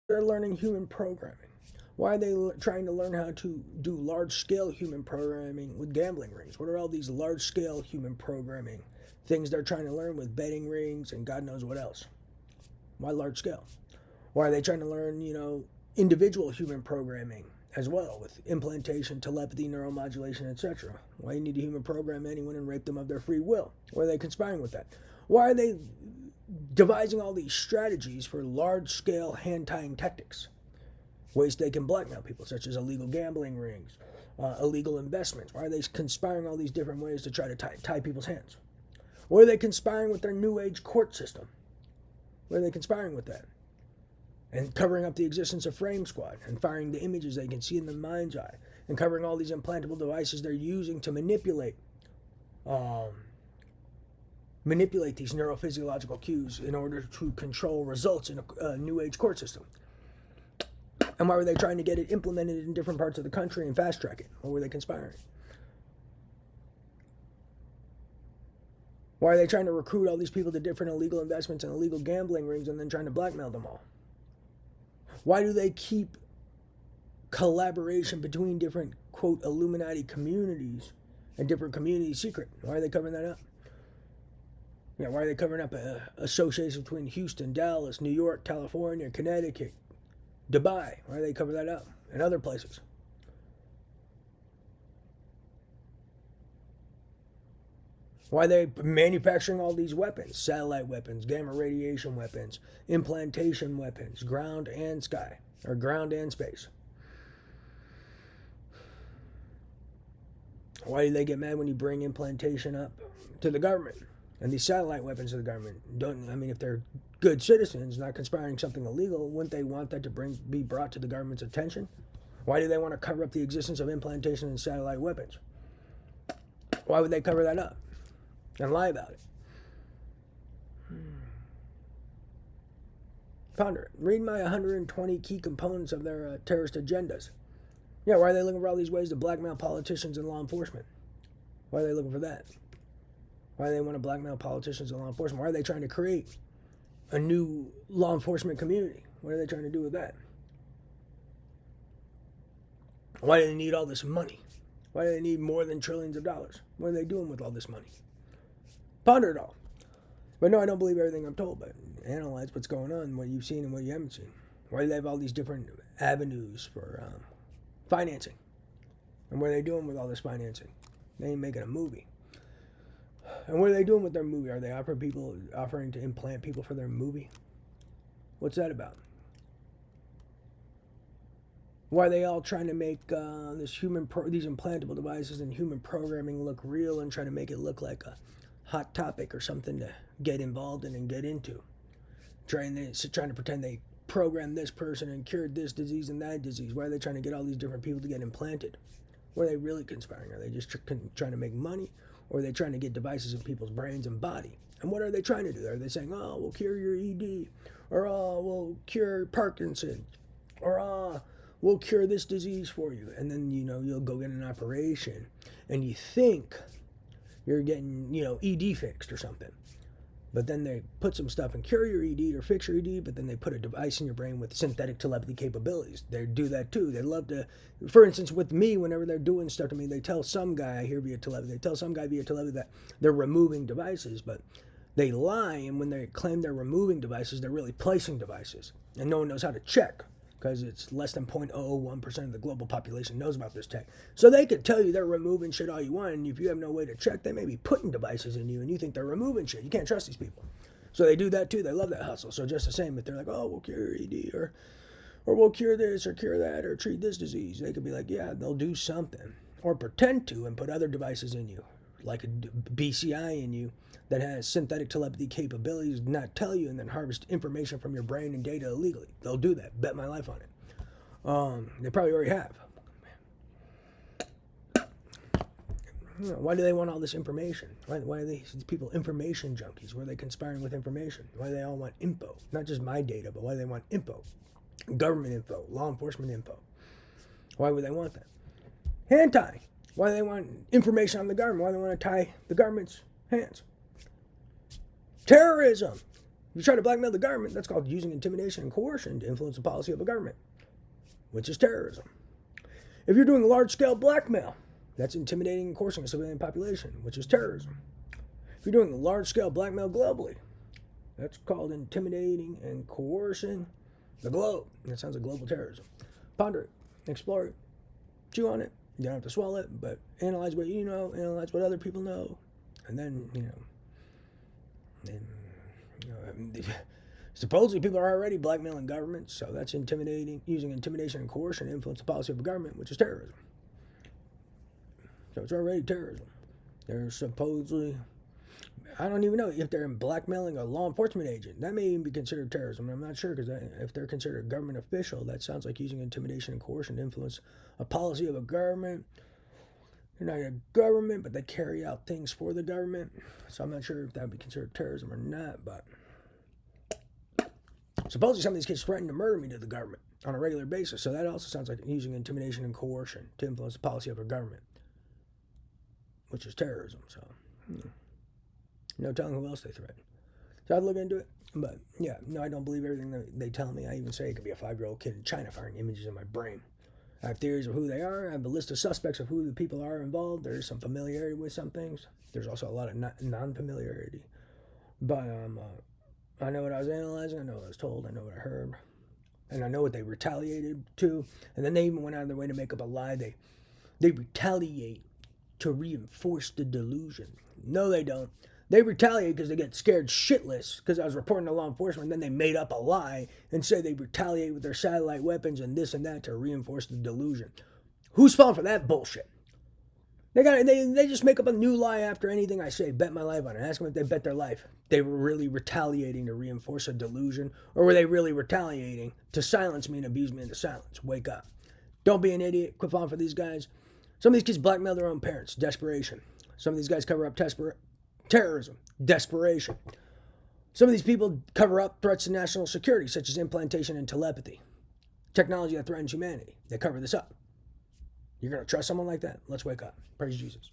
They're learning human programming. Why are they trying to learn how to do large-scale human programming with gambling rings? What are all these large-scale human programming things they're trying to learn with betting rings and God knows what else? Why large-scale? Why are they trying to learn, individual human programming as well with implantation, telepathy, neuromodulation, etc.? Why do you need to human program anyone and rape them of their free will? Why are they conspiring with that? Why are they devising all these strategies for large-scale hand-tying tactics? Ways they can blackmail people, such as illegal gambling rings, illegal investments. Why are they conspiring all these different ways to try to tie people's hands? Why are they conspiring with their new age court system? Why are they conspiring with that? And covering up the existence of Frame Squad and firing the images they can see in the mind's eye and covering all these implantable devices they're using to manipulate these neurophysiological cues in order to control results in a new age court system. And why were they trying to get it implemented in different parts of the country and fast track it? Or were they conspiring? Why are they trying to recruit all these people to different illegal investments and illegal gambling rings and then trying to blackmail them all? Why do they keep collaboration between different, quote, Illuminati communities and different communities secret? Why are they covering that up? Why are they covering up associations between Houston, Dallas, New York, California, Connecticut, Dubai? Why do they cover that up? And other places? Why are they manufacturing all these weapons? Satellite weapons, gamma radiation weapons, implantation weapons, ground and sky, or ground and space. Why do they get mad when you bring implantation up to the government? And these satellite weapons to the government if they're good citizens, not conspiring something illegal, wouldn't they want that to be brought to the government's attention? Why do they want to cover up the existence of implantation and satellite weapons? Why would they cover that up and lie about it? Ponder it. Read my 120 key components of their terrorist agendas. Why are they looking for all these ways to blackmail politicians and law enforcement? Why are they looking for that? Why do they want to blackmail politicians and law enforcement? Why are they trying to create a new law enforcement community? What are they trying to do with that? Why do they need all this money? Why do they need more than trillions of dollars? What are they doing with all this money? Ponder it all. But no, I don't believe everything I'm told, but analyze what's going on, what you've seen and what you haven't seen. Why do they have all these different avenues for financing? And what are they doing with all this financing? They ain't making a movie. And what are they doing with their movie? Are they offering to implant people for their movie? What's that about? Why are they all trying to make these implantable devices and human programming look real and trying to make it look like a hot topic or something to get involved in and get into? Trying to pretend they programmed this person and cured this disease and that disease. Why are they trying to get all these different people to get implanted? What are they really conspiring? Are they just trying to make money? Or are they trying to get devices in people's brains and body? And what are they trying to do? Are they saying, oh, we'll cure your ED? Or, oh, we'll cure Parkinson's? Or, oh, we'll cure this disease for you. And then, you'll go get an operation. And you think you're getting, ED fixed or something. But then they put some stuff and cure your ED or fix your ED, but then they put a device in your brain with synthetic telepathy capabilities. They do that too. They love to, for instance, with me, whenever they're doing stuff to me, they tell some guy, I hear via telepathy, that they're removing devices, but they lie, and when they claim they're removing devices, they're really placing devices. And no one knows how to check, because it's less than 0.001% of the global population knows about this tech. So they could tell you they're removing shit all you want, and if you have no way to check, they may be putting devices in you, and you think they're removing shit. You can't trust these people. So they do that too. They love that hustle. So just the same, if they're like, oh, we'll cure ED, or we'll cure this, or cure that, or treat this disease, they could be like, yeah, they'll do something. Or pretend to and put other devices in you, like a BCI in you, that has synthetic telepathy capabilities, not tell you, and then harvest information from your brain and data illegally. They'll do that. Bet my life on it. They probably already have. Why do they want all this information? Why are these people information junkies? Why are they conspiring with information? Why do they all want info? Not just my data, but why do they want info? Government info, law enforcement info. Why would they want that? Hand tying. Why do they want information on the government? Why do they want to tie the government's hands? Terrorism. If you try to blackmail the government, that's called using intimidation and coercion to influence the policy of a government, which is terrorism. If you're doing large-scale blackmail, that's intimidating and coercing a civilian population, which is terrorism. If you're doing large-scale blackmail globally, that's called intimidating and coercing the globe. That sounds like global terrorism. Ponder it, explore it, chew on it. You don't have to swallow it, but analyze what you know, analyze what other people know, and then, supposedly people are already blackmailing governments, so that's intimidating, using intimidation and coercion to influence the policy of a government, which is terrorism. So it's already terrorism. They're supposedly, I don't even know if they're blackmailing a law enforcement agent. That may even be considered terrorism. I'm not sure, because if they're considered a government official, that sounds like using intimidation and coercion to influence a policy of a government. They're not a government, but they carry out things for the government. So I'm not sure if that would be considered terrorism or not, but supposedly some of these kids threaten to murder me to the government on a regular basis. So that also sounds like using intimidation and coercion to influence the policy of a government, which is terrorism. So no telling who else they threaten. So I'd look into it. But yeah, no, I don't believe everything that they tell me. I even say it could be a 5-year-old kid in China firing images in my brain. I have theories of who they are. I have a list of suspects of who the people are involved. There's some familiarity with some things. There's also a lot of non-familiarity. But I know what I was analyzing. I know what I was told. I know what I heard. And I know what they retaliated to. And then they even went out of their way to make up a lie. They retaliate to reinforce the delusion. No, they don't. They retaliate because they get scared shitless because I was reporting to law enforcement, and then they made up a lie and say they retaliate with their satellite weapons and this and that to reinforce the delusion. Who's falling for that bullshit? They just make up a new lie after anything I say. Bet my life on it. Ask them if they bet their life. They were really retaliating to reinforce a delusion, or were they really retaliating to silence me and abuse me into silence? Wake up. Don't be an idiot. Quit falling for these guys. Some of these kids blackmail their own parents. Desperation. Some of these guys cover up terrorism, desperation. Some of these people cover up threats to national security, such as implantation and telepathy. Technology that threatens humanity. They cover this up. You're going to trust someone like that? Let's wake up. Praise Jesus.